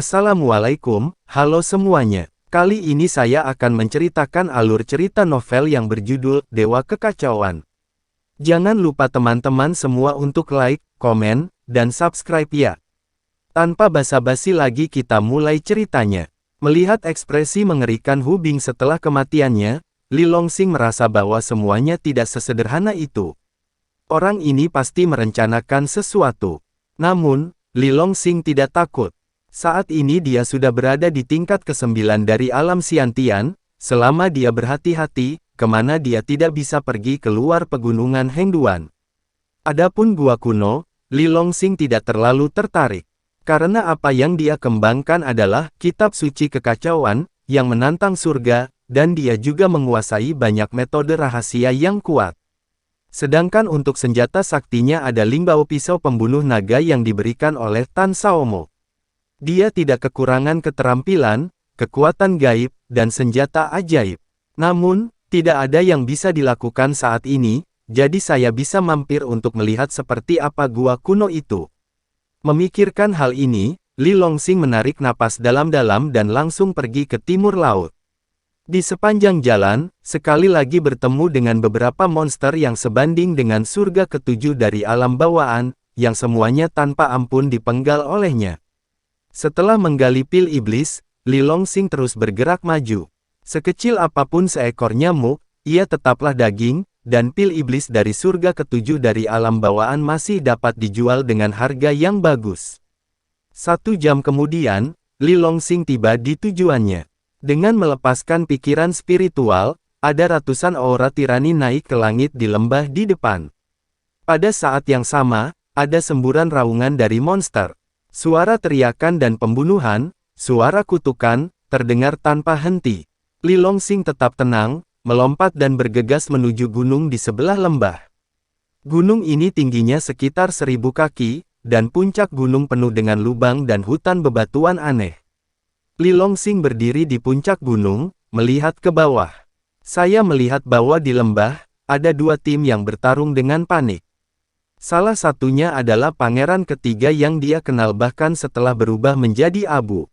Assalamualaikum, halo semuanya. Kali ini saya akan menceritakan alur cerita novel yang berjudul Dewa Kekacauan. Jangan lupa teman-teman semua untuk like, komen, dan subscribe ya. Tanpa basa-basi lagi kita mulai ceritanya. Melihat ekspresi mengerikan Hu Bing setelah kematiannya, Li Longsing merasa bahwa semuanya tidak sesederhana itu. Orang ini pasti merencanakan sesuatu. Namun, Li Longsing tidak takut. Saat ini dia sudah berada di tingkat ke-9 dari alam Xiantian, selama dia berhati-hati, kemana dia tidak bisa pergi keluar pegunungan Hengduan. Adapun gua kuno, Li Longsing tidak terlalu tertarik. Karena apa yang dia kembangkan adalah kitab suci kekacauan, yang menantang surga, dan dia juga menguasai banyak metode rahasia yang kuat. Sedangkan untuk senjata saktinya ada limbau pisau pembunuh naga yang diberikan oleh Tan Saomo. Dia tidak kekurangan keterampilan, kekuatan gaib, dan senjata ajaib. Namun, tidak ada yang bisa dilakukan saat ini, jadi saya bisa mampir untuk melihat seperti apa gua kuno itu. Memikirkan hal ini, Li Longsing menarik napas dalam-dalam dan langsung pergi ke timur laut. Di sepanjang jalan, sekali lagi bertemu dengan beberapa monster yang sebanding dengan surga ketujuh dari alam bawaan, yang semuanya tanpa ampun dipenggal olehnya. Setelah menggali pil iblis, Li Longsing terus bergerak maju. Sekecil apapun seekor nyamuk, ia tetaplah daging, dan pil iblis dari surga ketujuh dari alam bawaan masih dapat dijual dengan harga yang bagus. 1 jam kemudian, Li Longsing tiba di tujuannya. Dengan melepaskan pikiran spiritual, ada ratusan aura tirani naik ke langit di lembah di depan. Pada saat yang sama, ada semburan raungan dari monster. Suara teriakan dan pembunuhan, suara kutukan, terdengar tanpa henti. Li Longsing tetap tenang, melompat dan bergegas menuju gunung di sebelah lembah. Gunung ini tingginya sekitar 1000 kaki, dan puncak gunung penuh dengan lubang dan hutan bebatuan aneh. Li Longsing berdiri di puncak gunung, melihat ke bawah. Saya melihat bahwa di lembah, ada 2 tim yang bertarung dengan panik. Salah satunya adalah pangeran ketiga yang dia kenal bahkan setelah berubah menjadi abu.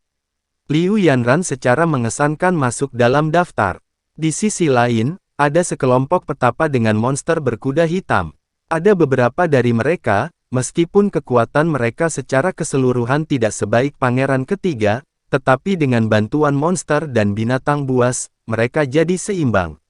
Liu Yanran secara mengesankan masuk dalam daftar. Di sisi lain, ada sekelompok petapa dengan monster berkuda hitam. Ada beberapa dari mereka, meskipun kekuatan mereka secara keseluruhan tidak sebaik pangeran ketiga, tetapi dengan bantuan monster dan binatang buas, mereka jadi seimbang.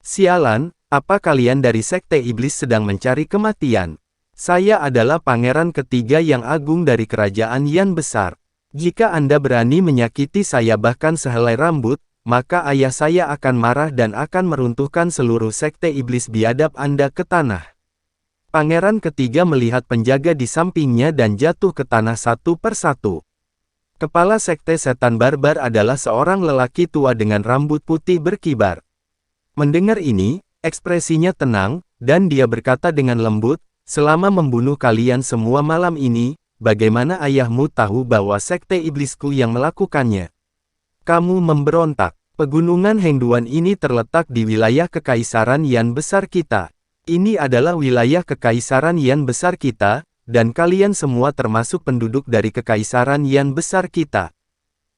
Sialan, apa kalian dari Sekte Iblis sedang mencari kematian? Saya adalah pangeran ketiga yang agung dari kerajaan Yan besar. Jika Anda berani menyakiti saya bahkan sehelai rambut, maka ayah saya akan marah dan akan meruntuhkan seluruh sekte iblis biadab Anda ke tanah. Pangeran ketiga melihat penjaga di sampingnya dan jatuh ke tanah satu persatu. Kepala sekte setan barbar adalah seorang lelaki tua dengan rambut putih berkibar. Mendengar ini, ekspresinya tenang, dan dia berkata dengan lembut, "Selama membunuh kalian semua malam ini, bagaimana ayahmu tahu bahwa sekte iblisku yang melakukannya? Kamu memberontak. Pegunungan Hengduan ini terletak di wilayah kekaisaran Yan besar kita. Ini adalah wilayah kekaisaran Yan besar kita, dan kalian semua termasuk penduduk dari kekaisaran Yan besar kita."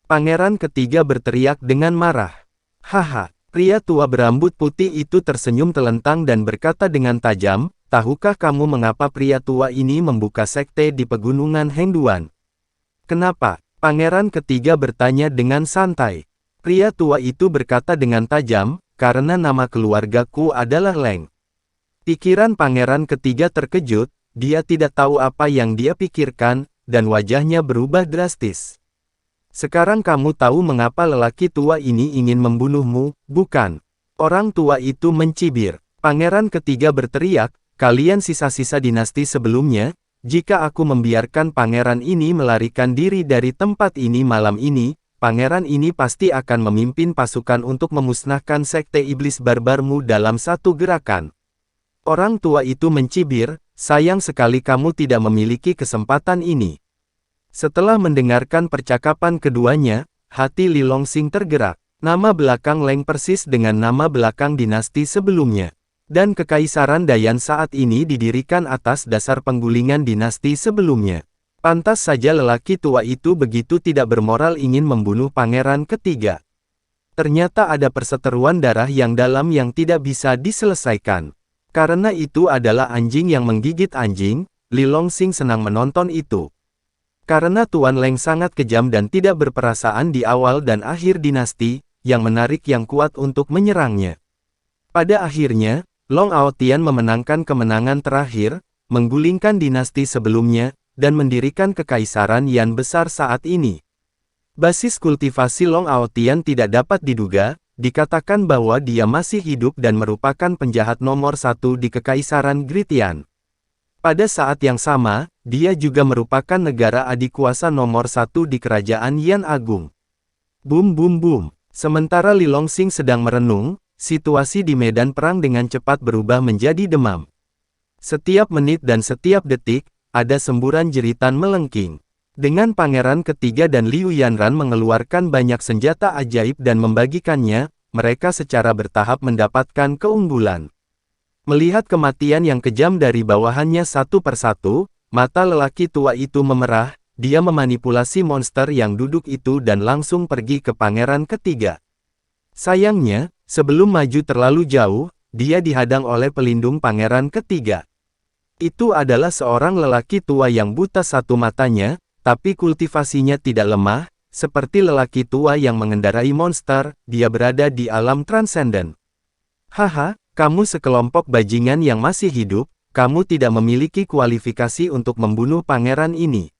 Pangeran ketiga berteriak dengan marah. "Haha." Pria tua berambut putih itu tersenyum telentang dan berkata dengan tajam, "Tahukah kamu mengapa pria tua ini membuka sekte di pegunungan Hengduan?" "Kenapa?" Pangeran ketiga bertanya dengan santai. Pria tua itu berkata dengan tajam, "Karena nama keluargaku adalah Leng." Pikiran pangeran ketiga terkejut, dia tidak tahu apa yang dia pikirkan, dan wajahnya berubah drastis. "Sekarang kamu tahu mengapa lelaki tua ini ingin membunuhmu, bukan?" Orang tua itu mencibir. Pangeran ketiga berteriak, "Kalian sisa-sisa dinasti sebelumnya, jika aku membiarkan pangeran ini melarikan diri dari tempat ini malam ini, pangeran ini pasti akan memimpin pasukan untuk memusnahkan sekte iblis barbarmu dalam satu gerakan." Orang tua itu mencibir, "Sayang sekali kamu tidak memiliki kesempatan ini." Setelah mendengarkan percakapan keduanya, hati Li Longsing tergerak. Nama belakang Leng persis dengan nama belakang dinasti sebelumnya. Dan kekaisaran Dayan saat ini didirikan atas dasar penggulingan dinasti sebelumnya. Pantas saja lelaki tua itu begitu tidak bermoral ingin membunuh pangeran ketiga. Ternyata ada perseteruan darah yang dalam yang tidak bisa diselesaikan. Karena itu adalah anjing yang menggigit anjing, Li Longxing senang menonton itu. Karena Tuan Leng sangat kejam dan tidak berperasaan di awal dan akhir dinasti, yang menarik yang kuat untuk menyerangnya. Pada akhirnya, Long Aotian memenangkan kemenangan terakhir, menggulingkan dinasti sebelumnya, dan mendirikan kekaisaran Yan besar saat ini. Basis kultivasi Long Aotian tidak dapat diduga, dikatakan bahwa dia masih hidup dan merupakan penjahat nomor satu di kekaisaran Gritian. Pada saat yang sama, dia juga merupakan negara adik kuasa nomor satu di kerajaan Yan Agung. Boom boom boom. Sementara Li Longxing sedang merenung, situasi di medan perang dengan cepat berubah menjadi demam. Setiap menit dan setiap detik, ada semburan jeritan melengking. Dengan pangeran ketiga dan Liu Yanran mengeluarkan banyak senjata ajaib dan membagikannya, mereka secara bertahap mendapatkan keunggulan. Melihat kematian yang kejam dari bawahannya satu persatu, mata lelaki tua itu memerah, dia memanipulasi monster yang duduk itu dan langsung pergi ke pangeran ketiga. Sayangnya, sebelum maju terlalu jauh, dia dihadang oleh pelindung pangeran ketiga. Itu adalah seorang lelaki tua yang buta satu matanya, tapi kultivasinya tidak lemah, seperti lelaki tua yang mengendarai monster, dia berada di alam transenden. Haha, kamu sekelompok bajingan yang masih hidup, kamu tidak memiliki kualifikasi untuk membunuh pangeran ini.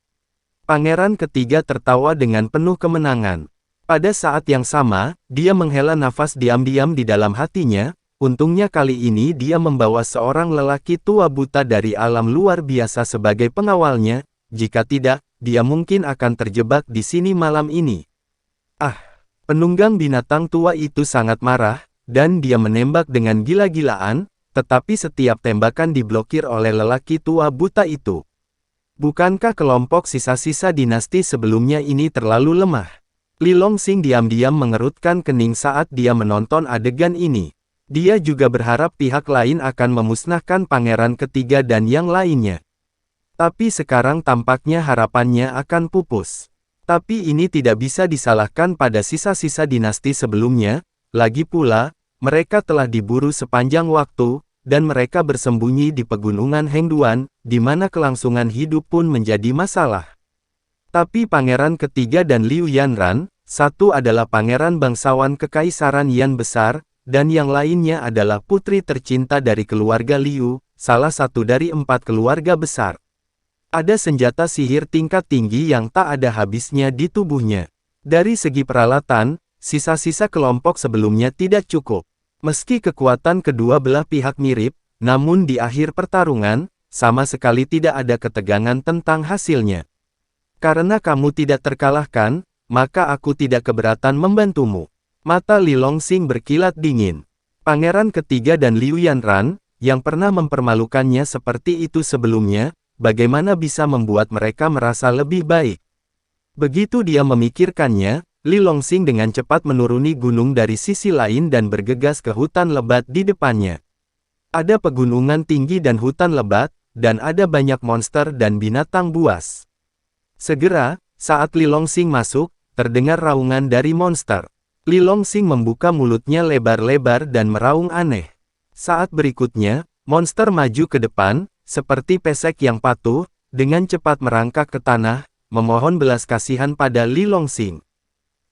Pangeran ketiga tertawa dengan penuh kemenangan. Pada saat yang sama, dia menghela nafas diam-diam di dalam hatinya. Untungnya kali ini dia membawa seorang lelaki tua buta dari alam luar biasa sebagai pengawalnya, jika tidak, dia mungkin akan terjebak di sini malam ini. Ah, penunggang binatang tua itu sangat marah, dan dia menembak dengan gila-gilaan, tetapi setiap tembakan diblokir oleh lelaki tua buta itu. Bukankah kelompok sisa-sisa dinasti sebelumnya ini terlalu lemah? Li Longxing diam-diam mengerutkan kening saat dia menonton adegan ini. Dia juga berharap pihak lain akan memusnahkan pangeran ketiga dan yang lainnya. Tapi sekarang tampaknya harapannya akan pupus. Tapi ini tidak bisa disalahkan pada sisa-sisa dinasti sebelumnya, lagi pula, mereka telah diburu sepanjang waktu, dan mereka bersembunyi di pegunungan Hengduan, di mana kelangsungan hidup pun menjadi masalah. Tapi pangeran ketiga dan Liu Yanran, satu adalah pangeran bangsawan kekaisaran Yan besar, dan yang lainnya adalah putri tercinta dari keluarga Liu, salah satu dari 4 keluarga besar. Ada senjata sihir tingkat tinggi yang tak ada habisnya di tubuhnya. Dari segi peralatan, sisa-sisa kelompok sebelumnya tidak cukup. Meski kekuatan kedua belah pihak mirip, namun di akhir pertarungan, sama sekali tidak ada ketegangan tentang hasilnya. Karena kamu tidak terkalahkan, maka aku tidak keberatan membantumu. Mata Li Longxing berkilat dingin. Pangeran ketiga dan Liu Yanran, yang pernah mempermalukannya seperti itu sebelumnya, bagaimana bisa membuat mereka merasa lebih baik? Begitu dia memikirkannya, Li Longxing dengan cepat menuruni gunung dari sisi lain dan bergegas ke hutan lebat di depannya. Ada pegunungan tinggi dan hutan lebat, dan ada banyak monster dan binatang buas. Segera, saat Li Longxing masuk, terdengar raungan dari monster. Li Longxing membuka mulutnya lebar-lebar dan meraung aneh. Saat berikutnya, monster maju ke depan, seperti pesek yang patuh, dengan cepat merangkak ke tanah, memohon belas kasihan pada Li Longxing.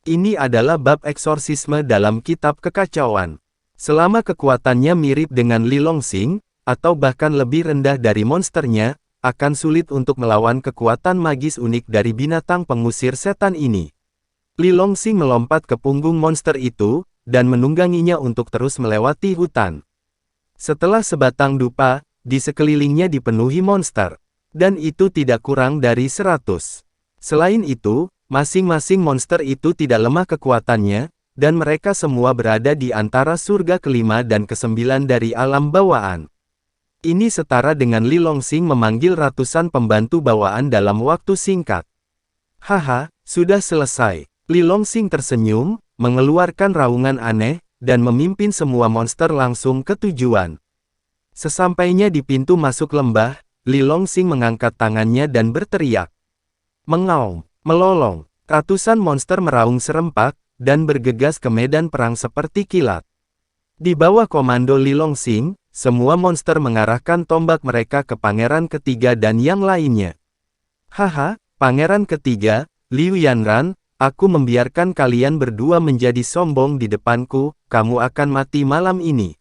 Ini adalah bab eksorsisme dalam kitab kekacauan. Selama kekuatannya mirip dengan Li Longxing, atau bahkan lebih rendah dari monsternya, akan sulit untuk melawan kekuatan magis unik dari binatang pengusir setan ini. Li Longxing melompat ke punggung monster itu, dan menungganginya untuk terus melewati hutan. Setelah sebatang dupa, di sekelilingnya dipenuhi monster. Dan itu tidak kurang dari 100. Selain itu, masing-masing monster itu tidak lemah kekuatannya, dan mereka semua berada di antara surga kelima dan kesembilan dari alam bawaan. Ini setara dengan Li Longxing memanggil ratusan pembantu bawaan dalam waktu singkat. Haha, sudah selesai. Li Longxing tersenyum, mengeluarkan raungan aneh, dan memimpin semua monster langsung ke tujuan. Sesampainya di pintu masuk lembah, Li Longxing mengangkat tangannya dan berteriak. Mengaum, melolong, ratusan monster meraung serempak, dan bergegas ke medan perang seperti kilat. Di bawah komando Li Longsing, semua monster mengarahkan tombak mereka ke pangeran ketiga dan yang lainnya. Haha, pangeran ketiga, Liu Yanran, aku membiarkan kalian berdua menjadi sombong di depanku, kamu akan mati malam ini.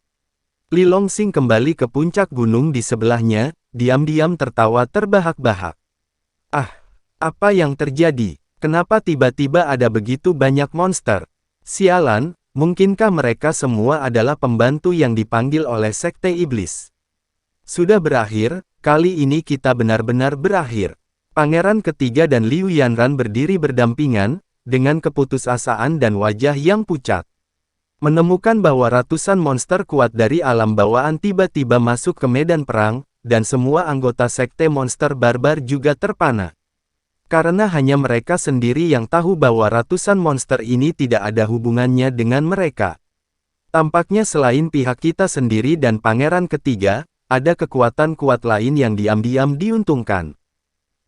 Li Longsing kembali ke puncak gunung di sebelahnya, diam-diam tertawa terbahak-bahak. Ah, apa yang terjadi? Kenapa tiba-tiba ada begitu banyak monster? Sialan, mungkinkah mereka semua adalah pembantu yang dipanggil oleh Sekte Iblis? Sudah berakhir, kali ini kita benar-benar berakhir. Pangeran ketiga dan Liu Yanran berdiri berdampingan, dengan keputusasaan dan wajah yang pucat. Menemukan bahwa ratusan monster kuat dari alam bawaan tiba-tiba masuk ke medan perang, dan semua anggota Sekte Monster Barbar juga terpana. Karena hanya mereka sendiri yang tahu bahwa ratusan monster ini tidak ada hubungannya dengan mereka. Tampaknya selain pihak kita sendiri dan pangeran ketiga, ada kekuatan kuat lain yang diam-diam diuntungkan.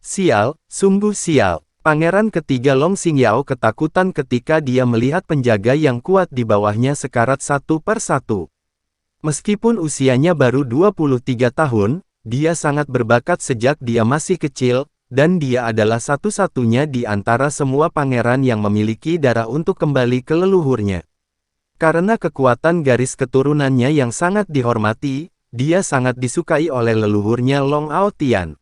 Sial, sungguh sial. Pangeran ketiga Long Xingyao ketakutan ketika dia melihat penjaga yang kuat di bawahnya sekarat satu per satu. Meskipun usianya baru 23 tahun, dia sangat berbakat sejak dia masih kecil, dan dia adalah satu-satunya di antara semua pangeran yang memiliki darah untuk kembali ke leluhurnya. Karena kekuatan garis keturunannya yang sangat dihormati, dia sangat disukai oleh leluhurnya Long Aotian.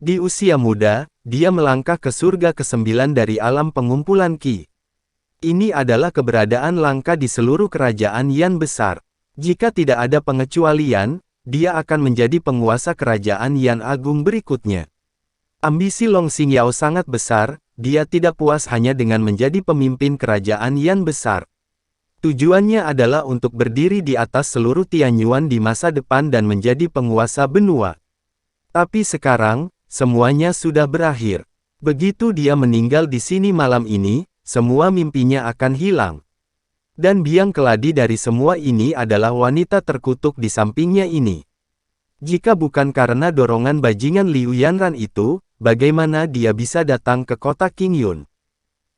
Di usia muda, dia melangkah ke surga ke-9 dari alam pengumpulan Qi. Ini adalah keberadaan langka di seluruh kerajaan Yan besar. Jika tidak ada pengecualian, dia akan menjadi penguasa kerajaan Yan agung berikutnya. Ambisi Long Xingyao sangat besar, dia tidak puas hanya dengan menjadi pemimpin kerajaan Yan besar. Tujuannya adalah untuk berdiri di atas seluruh Tianyuan di masa depan dan menjadi penguasa benua. Tapi sekarang, semuanya sudah berakhir. Begitu dia meninggal di sini malam ini, semua mimpinya akan hilang. Dan biang keladi dari semua ini adalah wanita terkutuk di sampingnya ini. Jika bukan karena dorongan bajingan Liu Yanran itu, bagaimana dia bisa datang ke kota Qingyun?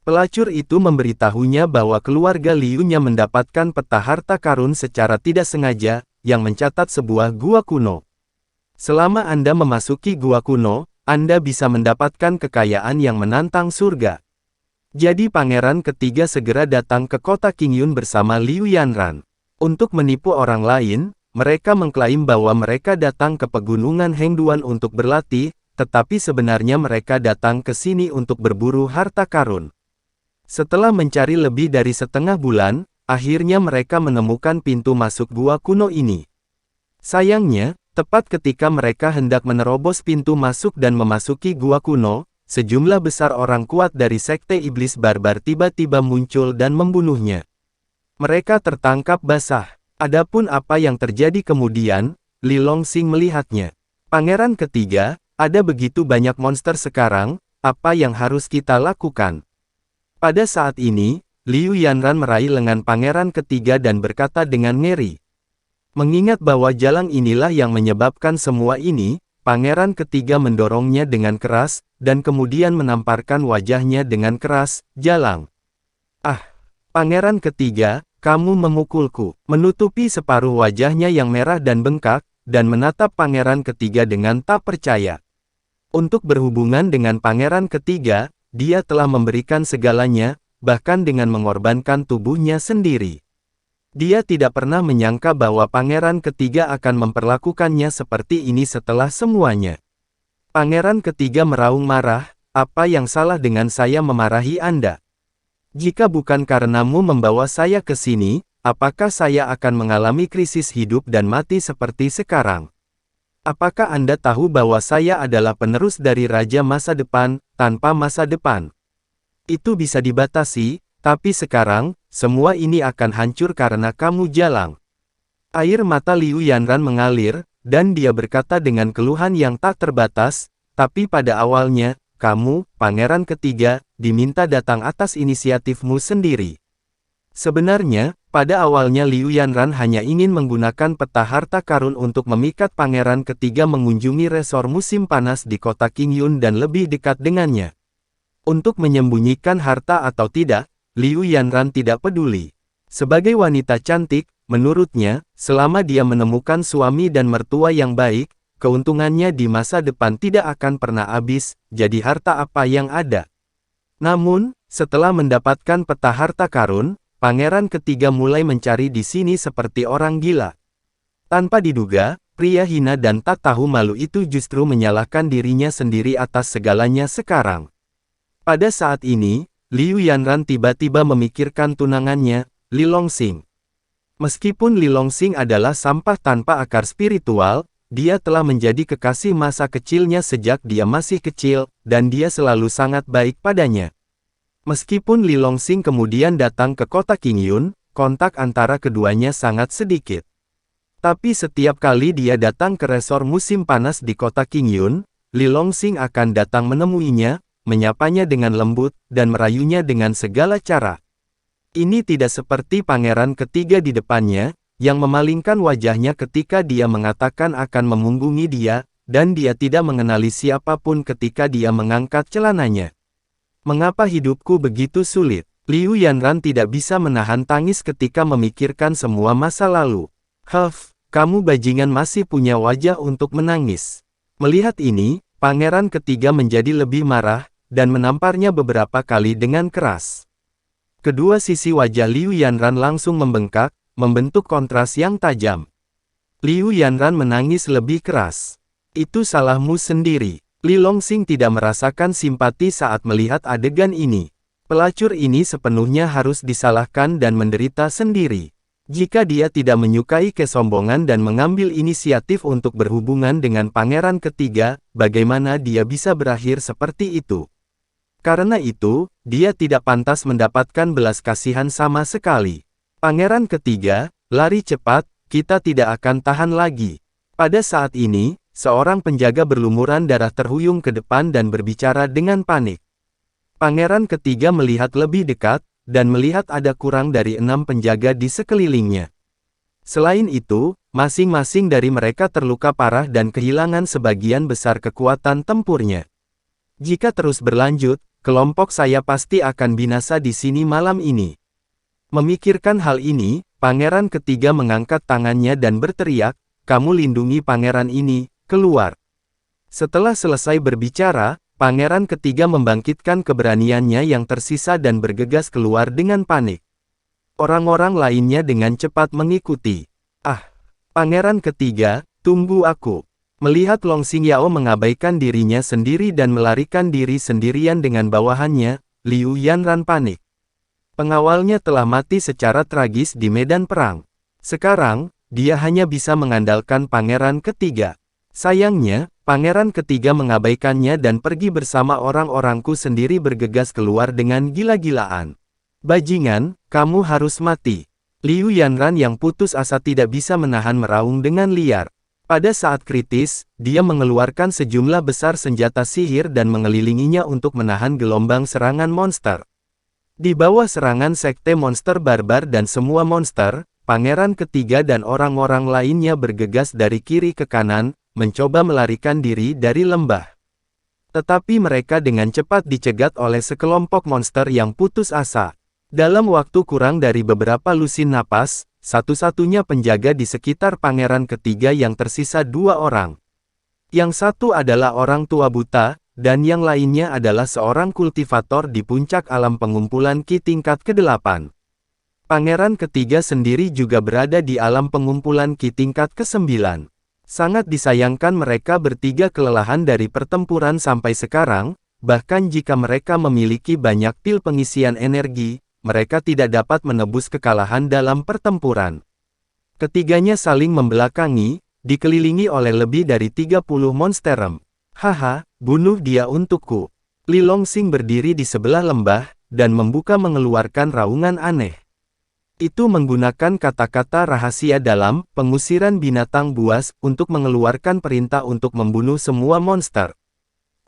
Pelacur itu memberitahunya bahwa keluarga Liu-nya mendapatkan peta harta karun secara tidak sengaja, yang mencatat sebuah gua kuno. Selama Anda memasuki gua kuno, Anda bisa mendapatkan kekayaan yang menantang surga. Jadi pangeran ketiga segera datang ke kota Qingyun bersama Liu Yanran. Untuk menipu orang lain, mereka mengklaim bahwa mereka datang ke pegunungan Hengduan untuk berlatih, tetapi sebenarnya mereka datang ke sini untuk berburu harta karun. Setelah mencari lebih dari setengah bulan, akhirnya mereka menemukan pintu masuk gua kuno ini. Sayangnya, tepat ketika mereka hendak menerobos pintu masuk dan memasuki gua kuno, sejumlah besar orang kuat dari Sekte Iblis Barbar tiba-tiba muncul dan membunuhnya. Mereka tertangkap basah. Adapun apa yang terjadi kemudian, Li Longsing melihatnya. Pangeran ketiga, ada begitu banyak monster sekarang, apa yang harus kita lakukan? Pada saat ini, Liu Yanran meraih lengan pangeran ketiga dan berkata dengan ngeri. Mengingat bahwa jalang inilah yang menyebabkan semua ini, pangeran ketiga mendorongnya dengan keras, dan kemudian menamparkan wajahnya dengan keras, jalang. Ah, pangeran ketiga, kamu memukulku. Menutupi separuh wajahnya yang merah dan bengkak, dan menatap pangeran ketiga dengan tak percaya. Untuk berhubungan dengan pangeran ketiga, dia telah memberikan segalanya, bahkan dengan mengorbankan tubuhnya sendiri. Dia tidak pernah menyangka bahwa pangeran ketiga akan memperlakukannya seperti ini setelah semuanya. Pangeran ketiga meraung marah, apa yang salah dengan saya memarahi Anda? Jika bukan karenamu membawa saya ke sini, apakah saya akan mengalami krisis hidup dan mati seperti sekarang? Apakah Anda tahu bahwa saya adalah penerus dari Raja Masa Depan, tanpa masa depan? Itu bisa dibatasi, tapi sekarang, semua ini akan hancur karena kamu jalang. Air mata Liu Yanran mengalir, dan dia berkata dengan keluhan yang tak terbatas, tapi pada awalnya, kamu, pangeran ketiga, diminta datang atas inisiatifmu sendiri. Sebenarnya, pada awalnya Liu Yanran hanya ingin menggunakan peta harta karun untuk memikat pangeran ketiga mengunjungi resor musim panas di kota Qingyun dan lebih dekat dengannya. Untuk menyembunyikan harta atau tidak, Liu Yanran tidak peduli. Sebagai wanita cantik, menurutnya, selama dia menemukan suami dan mertua yang baik, keuntungannya di masa depan tidak akan pernah habis, jadi harta apa yang ada. Namun, setelah mendapatkan peta harta karun, pangeran ketiga mulai mencari di sini seperti orang gila. Tanpa diduga, pria hina dan tak tahu malu itu justru menyalahkan dirinya sendiri atas segalanya sekarang. Pada saat ini, Liu Yanran tiba-tiba memikirkan tunangannya, Li Longxing. Meskipun Li Longxing adalah sampah tanpa akar spiritual, dia telah menjadi kekasih masa kecilnya sejak dia masih kecil, dan dia selalu sangat baik padanya. Meskipun Li Longxing kemudian datang ke kota Qingyun, kontak antara keduanya sangat sedikit. Tapi setiap kali dia datang ke resor musim panas di kota Qingyun, Li Longxing akan datang menemuinya, menyapanya dengan lembut, dan merayunya dengan segala cara. Ini tidak seperti pangeran ketiga di depannya, yang memalingkan wajahnya ketika dia mengatakan akan memunggungi dia, dan dia tidak mengenali siapapun ketika dia mengangkat celananya. Mengapa hidupku begitu sulit? Liu Yanran tidak bisa menahan tangis ketika memikirkan semua masa lalu. Kamu bajingan masih punya wajah untuk menangis. Melihat ini, pangeran ketiga menjadi lebih marah, dan menamparnya beberapa kali dengan keras. Kedua sisi wajah Liu Yanran langsung membengkak, membentuk kontras yang tajam. Liu Yanran menangis lebih keras. Itu salahmu sendiri. Li Longxing tidak merasakan simpati saat melihat adegan ini. Pelacur ini sepenuhnya harus disalahkan dan menderita sendiri. Jika dia tidak menyukai kesombongan dan mengambil inisiatif untuk berhubungan dengan pangeran ketiga, bagaimana dia bisa berakhir seperti itu? Karena itu, dia tidak pantas mendapatkan belas kasihan sama sekali. Pangeran ketiga, lari cepat, kita tidak akan tahan lagi. Pada saat ini, seorang penjaga berlumuran darah terhuyung ke depan dan berbicara dengan panik. Pangeran ketiga melihat lebih dekat, dan melihat ada kurang dari 6 penjaga di sekelilingnya. Selain itu, masing-masing dari mereka terluka parah dan kehilangan sebagian besar kekuatan tempurnya. Jika terus berlanjut, kelompok saya pasti akan binasa di sini malam ini. Memikirkan hal ini, pangeran ketiga mengangkat tangannya dan berteriak, kamu lindungi pangeran ini, keluar. Setelah selesai berbicara, pangeran ketiga membangkitkan keberaniannya yang tersisa dan bergegas keluar dengan panik. Orang-orang lainnya dengan cepat mengikuti. Pangeran ketiga, tunggu aku. Melihat Longxing Yao mengabaikan dirinya sendiri dan melarikan diri sendirian dengan bawahannya, Liu Yanran panik. Pengawalnya telah mati secara tragis di medan perang. Sekarang, dia hanya bisa mengandalkan pangeran ketiga. Sayangnya, pangeran ketiga mengabaikannya dan pergi bersama orang-orangku sendiri bergegas keluar dengan gila-gilaan. Bajingan, kamu harus mati. Liu Yanran yang putus asa tidak bisa menahan meraung dengan liar. Pada saat kritis, dia mengeluarkan sejumlah besar senjata sihir dan mengelilinginya untuk menahan gelombang serangan monster. Di bawah serangan sekte monster barbar dan semua monster, pangeran ketiga dan orang-orang lainnya bergegas dari kiri ke kanan, mencoba melarikan diri dari lembah. Tetapi mereka dengan cepat dicegat oleh sekelompok monster yang putus asa. Dalam waktu kurang dari beberapa lusin napas, satu-satunya penjaga di sekitar pangeran ketiga yang tersisa 2 orang. Yang satu adalah orang tua buta, dan yang lainnya adalah seorang kultivator di puncak alam pengumpulan Qi tingkat ke-8. Pangeran ketiga sendiri juga berada di alam pengumpulan Qi tingkat ke-9. Sangat disayangkan mereka bertiga kelelahan dari pertempuran sampai sekarang, bahkan jika mereka memiliki banyak pil pengisian energi, mereka tidak dapat menebus kekalahan dalam pertempuran. Ketiganya saling membelakangi, dikelilingi oleh lebih dari 30 monsterem. Bunuh dia untukku. Li Longxing berdiri di sebelah lembah, dan mengeluarkan raungan aneh. Itu menggunakan kata-kata rahasia dalam pengusiran binatang buas untuk mengeluarkan perintah untuk membunuh semua monster.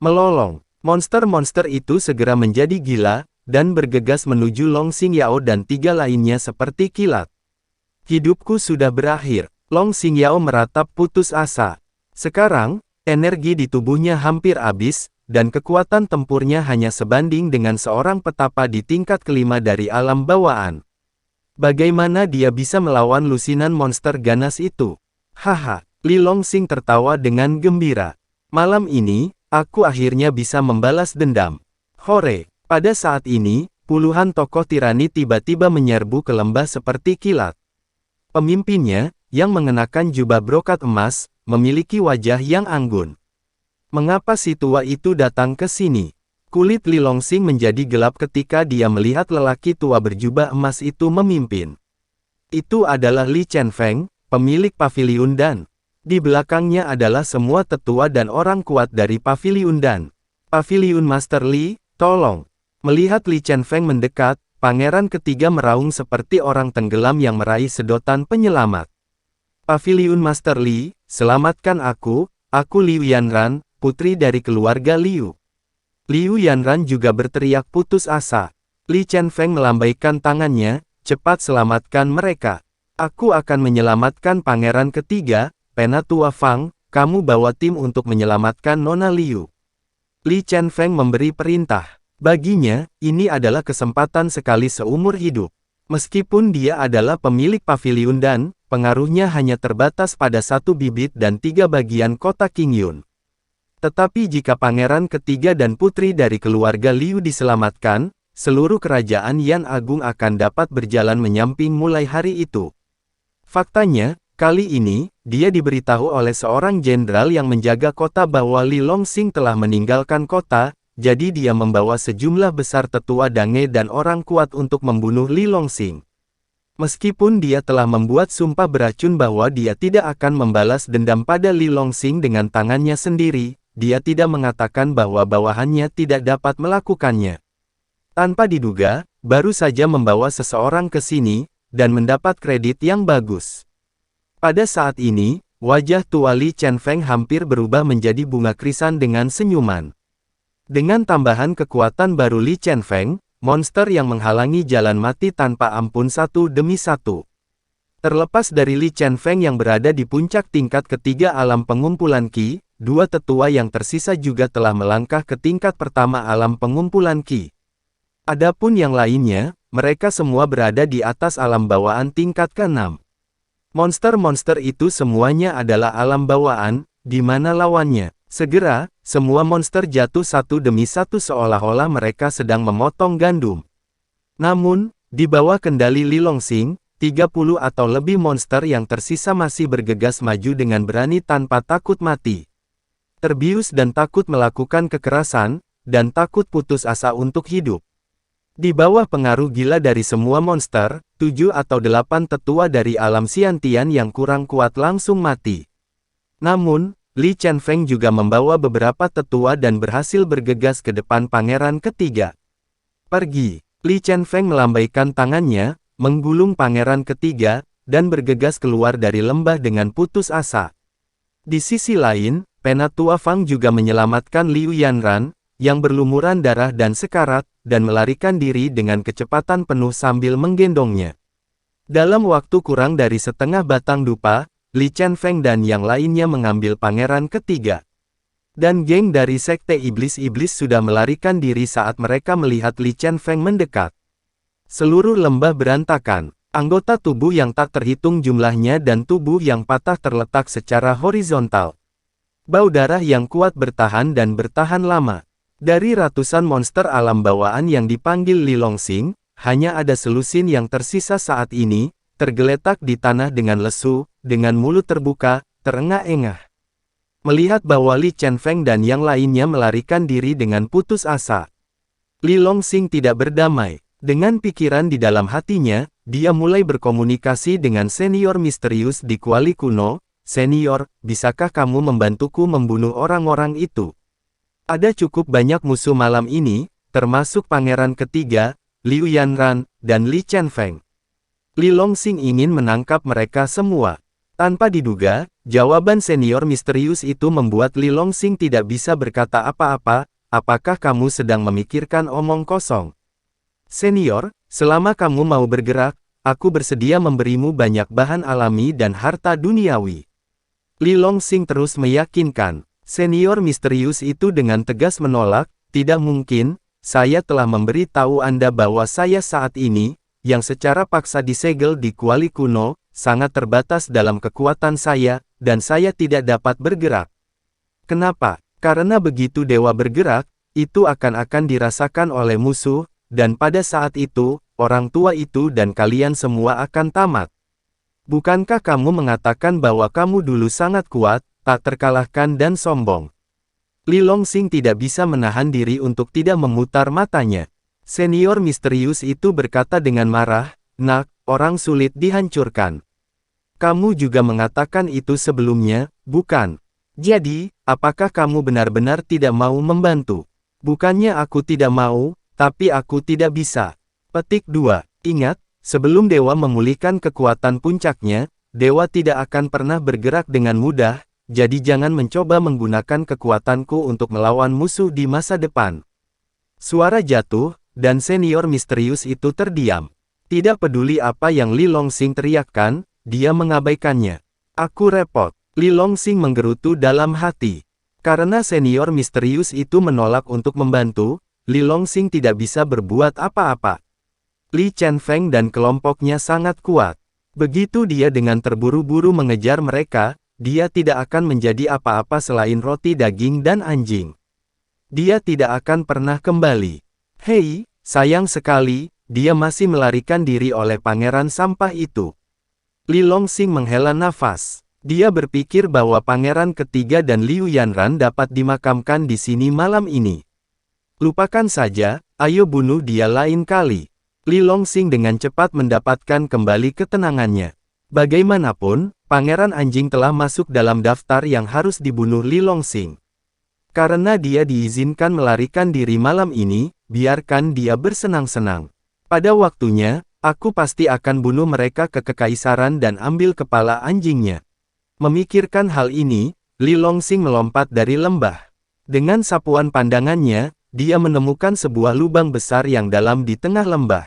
Melolong, monster-monster itu segera menjadi gila, dan bergegas menuju Longxing Yao dan 3 lainnya seperti kilat. Hidupku sudah berakhir. Longxing Yao meratap putus asa. Sekarang, energi di tubuhnya hampir habis, dan kekuatan tempurnya hanya sebanding dengan seorang petapa di tingkat kelima dari alam bawaan. Bagaimana dia bisa melawan lusinan monster ganas itu? Haha, Li Longsing tertawa dengan gembira. Malam ini, aku akhirnya bisa membalas dendam. Hore, pada saat ini, puluhan tokoh tirani tiba-tiba menyerbu ke lembah seperti kilat. Pemimpinnya, yang mengenakan jubah brokat emas, memiliki wajah yang anggun. Mengapa si tua itu datang ke sini? Kulit Li Longsing menjadi gelap ketika dia melihat lelaki tua berjubah emas itu memimpin. Itu adalah Li Chenfeng, pemilik paviliun Dan. Di belakangnya adalah semua tetua dan orang kuat dari paviliun Dan. Paviliun Master Li, tolong. Melihat Li Chenfeng mendekat, pangeran ketiga meraung seperti orang tenggelam yang meraih sedotan penyelamat. Paviliun Master Li, selamatkan aku Liu Yanran, putri dari keluarga Liu. Liu Yanran juga berteriak putus asa. Li Chenfeng melambaikan tangannya, cepat selamatkan mereka. Aku akan menyelamatkan pangeran ketiga, Penatua Fang, kamu bawa tim untuk menyelamatkan Nona Liu. Li Chenfeng memberi perintah. Baginya, ini adalah kesempatan sekali seumur hidup. Meskipun dia adalah pemilik paviliun Dan, pengaruhnya hanya terbatas pada 1 bibit dan 3 bagian kota Qingyun. Tetapi jika pangeran ketiga dan putri dari keluarga Liu diselamatkan, seluruh kerajaan Yan Agung akan dapat berjalan menyamping mulai hari itu. Faktanya, kali ini, dia diberitahu oleh seorang jenderal yang menjaga kota bahwa Li Longsing telah meninggalkan kota, jadi dia membawa sejumlah besar tetua Dange dan orang kuat untuk membunuh Li Longsing. Meskipun dia telah membuat sumpah beracun bahwa dia tidak akan membalas dendam pada Li Longsing dengan tangannya sendiri, dia tidak mengatakan bahwa bawahannya tidak dapat melakukannya. Tanpa diduga, baru saja membawa seseorang ke sini, dan mendapat kredit yang bagus. Pada saat ini, wajah tua Li Chenfeng hampir berubah menjadi bunga krisan dengan senyuman. Dengan tambahan kekuatan baru Li Chenfeng, monster yang menghalangi jalan mati tanpa ampun satu demi satu. Terlepas dari Li Chenfeng yang berada di puncak tingkat ketiga alam pengumpulan Qi, 2 tetua yang tersisa juga telah melangkah ke tingkat pertama alam pengumpulan Qi. Adapun yang lainnya, mereka semua berada di atas alam bawaan tingkat ke-6. Monster-monster itu semuanya adalah alam bawaan, di mana lawannya. Segera, semua monster jatuh satu demi satu seolah-olah mereka sedang memotong gandum. Namun, di bawah kendali Li Longsing, 30 atau lebih monster yang tersisa masih bergegas maju dengan berani tanpa takut mati. Terbius dan takut melakukan kekerasan, dan takut putus asa untuk hidup. Di bawah pengaruh gila dari semua monster, 7 atau 8 tetua dari alam Xiantian yang kurang kuat langsung mati. Namun, Li Chenfeng juga membawa beberapa tetua dan berhasil bergegas ke depan pangeran ketiga. Pergi. Li Chenfeng melambaikan tangannya, menggulung pangeran ketiga, dan bergegas keluar dari lembah dengan putus asa. Di sisi lain, Penatua Fang juga menyelamatkan Liu Yanran, yang berlumuran darah dan sekarat, dan melarikan diri dengan kecepatan penuh sambil menggendongnya. Dalam waktu kurang dari setengah batang dupa, Li Chenfeng dan yang lainnya mengambil pangeran ketiga. Dan geng dari sekte iblis-iblis sudah melarikan diri saat mereka melihat Li Chenfeng mendekat. Seluruh lembah berantakan, anggota tubuh yang tak terhitung jumlahnya dan tubuh yang patah terletak secara horizontal. Bau darah yang kuat bertahan dan bertahan lama. Dari ratusan monster alam bawaan yang dipanggil Li Longsing, hanya ada selusin yang tersisa saat ini, tergeletak di tanah dengan lesu, dengan mulut terbuka, terengah-engah. Melihat bahwa Li Chenfeng dan yang lainnya melarikan diri dengan putus asa, Li Longsing tidak berdamai. Dengan pikiran di dalam hatinya, dia mulai berkomunikasi dengan senior misterius di Kuali Kuno. Senior, bisakah kamu membantuku membunuh orang-orang itu? Ada cukup banyak musuh malam ini, termasuk pangeran ketiga, Liu Yanran, dan Li Chenfeng. Li Longsing ingin menangkap mereka semua. Tanpa diduga, jawaban senior misterius itu membuat Li Longsing tidak bisa berkata apa-apa. Apakah kamu sedang memikirkan omong kosong? Senior, selama kamu mau bergerak, aku bersedia memberimu banyak bahan alami dan harta duniawi. Li Longsing terus meyakinkan. Senior misterius itu dengan tegas menolak, tidak mungkin, saya telah memberi tahu Anda bahwa saya saat ini, yang secara paksa disegel di kuali kuno, sangat terbatas dalam kekuatan saya, dan saya tidak dapat bergerak. Kenapa? Karena begitu dewa bergerak, itu akan dirasakan oleh musuh, dan pada saat itu, orang tua itu dan kalian semua akan tamat. Bukankah kamu mengatakan bahwa kamu dulu sangat kuat, tak terkalahkan dan sombong? Li Longsing tidak bisa menahan diri untuk tidak memutar matanya. Senior misterius itu berkata dengan marah, "Nak, orang sulit dihancurkan. Kamu juga mengatakan itu sebelumnya, bukan? Jadi, apakah kamu benar-benar tidak mau membantu?" "Bukannya aku tidak mau, tapi aku tidak bisa." Petik 2. Ingat, sebelum dewa memulihkan kekuatan puncaknya, dewa tidak akan pernah bergerak dengan mudah, jadi jangan mencoba menggunakan kekuatanku untuk melawan musuh di masa depan. Suara jatuh, dan senior misterius itu terdiam. Tidak peduli apa yang Li Longsing teriakkan, dia mengabaikannya. "Aku repot." Li Longsing menggerutu dalam hati. Karena senior misterius itu menolak untuk membantu, Li Longsing tidak bisa berbuat apa-apa. Li Chen-feng dan kelompoknya sangat kuat. Begitu dia dengan terburu-buru mengejar mereka, dia tidak akan menjadi apa-apa selain roti daging dan anjing. Dia tidak akan pernah kembali. Hei, sayang sekali, dia masih melarikan diri oleh pangeran sampah itu. Li Longsing menghela nafas. Dia berpikir bahwa pangeran ketiga dan Liu Yanran dapat dimakamkan di sini malam ini. Lupakan saja, ayo bunuh dia lain kali. Li Longsing dengan cepat mendapatkan kembali ketenangannya. Bagaimanapun, Pangeran Anjing telah masuk dalam daftar yang harus dibunuh Li Longsing. Karena dia diizinkan melarikan diri malam ini, biarkan dia bersenang-senang. Pada waktunya, aku pasti akan bunuh mereka ke kekaisaran dan ambil kepala anjingnya. Memikirkan hal ini, Li Longsing melompat dari lembah. Dengan sapuan pandangannya, dia menemukan sebuah lubang besar yang dalam di tengah lembah.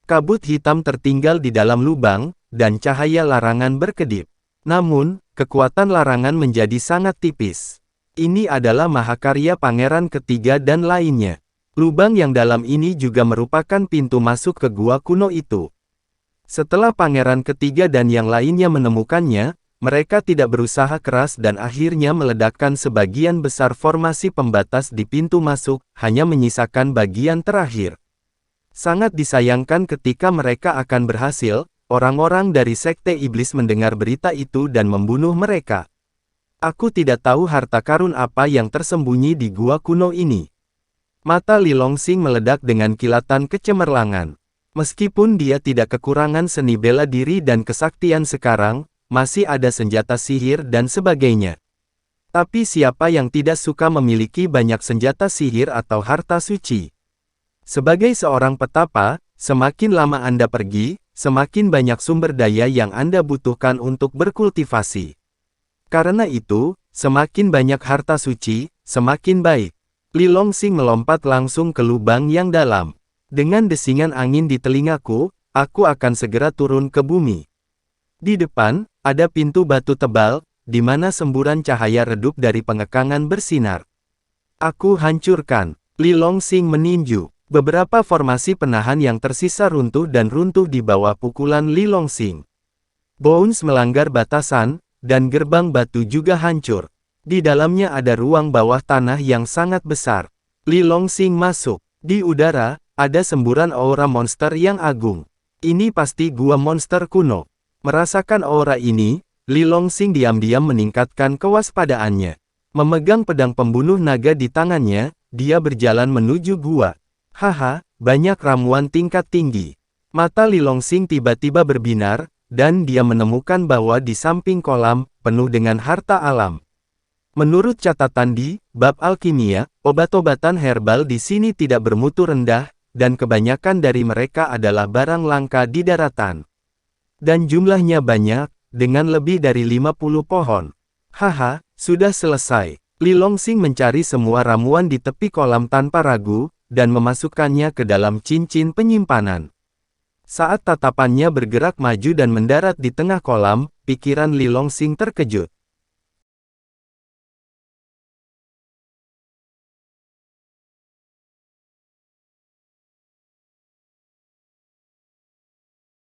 Kabut hitam tertinggal di dalam lubang, dan cahaya larangan berkedip. Namun, kekuatan larangan menjadi sangat tipis. Ini adalah mahakarya pangeran ketiga dan lainnya. Lubang yang dalam ini juga merupakan pintu masuk ke gua kuno itu. Setelah pangeran ketiga dan yang lainnya menemukannya, mereka tidak berusaha keras dan akhirnya meledakkan sebagian besar formasi pembatas di pintu masuk, hanya menyisakan bagian terakhir. Sangat disayangkan ketika mereka akan berhasil, orang-orang dari Sekte Iblis mendengar berita itu dan membunuh mereka. Aku tidak tahu harta karun apa yang tersembunyi di gua kuno ini. Mata Li Longsing meledak dengan kilatan kecemerlangan. Meskipun dia tidak kekurangan seni bela diri dan kesaktian sekarang, masih ada senjata sihir dan sebagainya. Tapi siapa yang tidak suka memiliki banyak senjata sihir atau harta suci? Sebagai seorang petapa, semakin lama Anda pergi, semakin banyak sumber daya yang Anda butuhkan untuk berkultivasi. Karena itu, semakin banyak harta suci, semakin baik. Li Longsing melompat langsung ke lubang yang dalam. Dengan desingan angin di telingaku, aku akan segera turun ke bumi. Di depan, ada pintu batu tebal, di mana semburan cahaya redup dari pengekangan bersinar. Aku hancurkan. Li Longsing meninju. Beberapa formasi penahan yang tersisa runtuh dan runtuh di bawah pukulan Li Longsing. Bones melanggar batasan, dan gerbang batu juga hancur. Di dalamnya ada ruang bawah tanah yang sangat besar. Li Longsing masuk. Di udara, ada semburan aura monster yang agung. Ini pasti gua monster kuno. Merasakan aura ini, Li Longsing diam-diam meningkatkan kewaspadaannya. Memegang pedang pembunuh naga di tangannya, dia berjalan menuju gua. Haha, banyak ramuan tingkat tinggi. Mata Li Longsing tiba-tiba berbinar, dan dia menemukan bahwa di samping kolam, penuh dengan harta alam. Menurut catatan di bab alkimia, obat-obatan herbal di sini tidak bermutu rendah, dan kebanyakan dari mereka adalah barang langka di daratan. Dan jumlahnya banyak, dengan lebih dari 50 pohon. Haha, sudah selesai. Li Longsing mencari semua ramuan di tepi kolam tanpa ragu, dan memasukkannya ke dalam cincin penyimpanan. Saat tatapannya bergerak maju dan mendarat di tengah kolam, pikiran Li Longsing terkejut.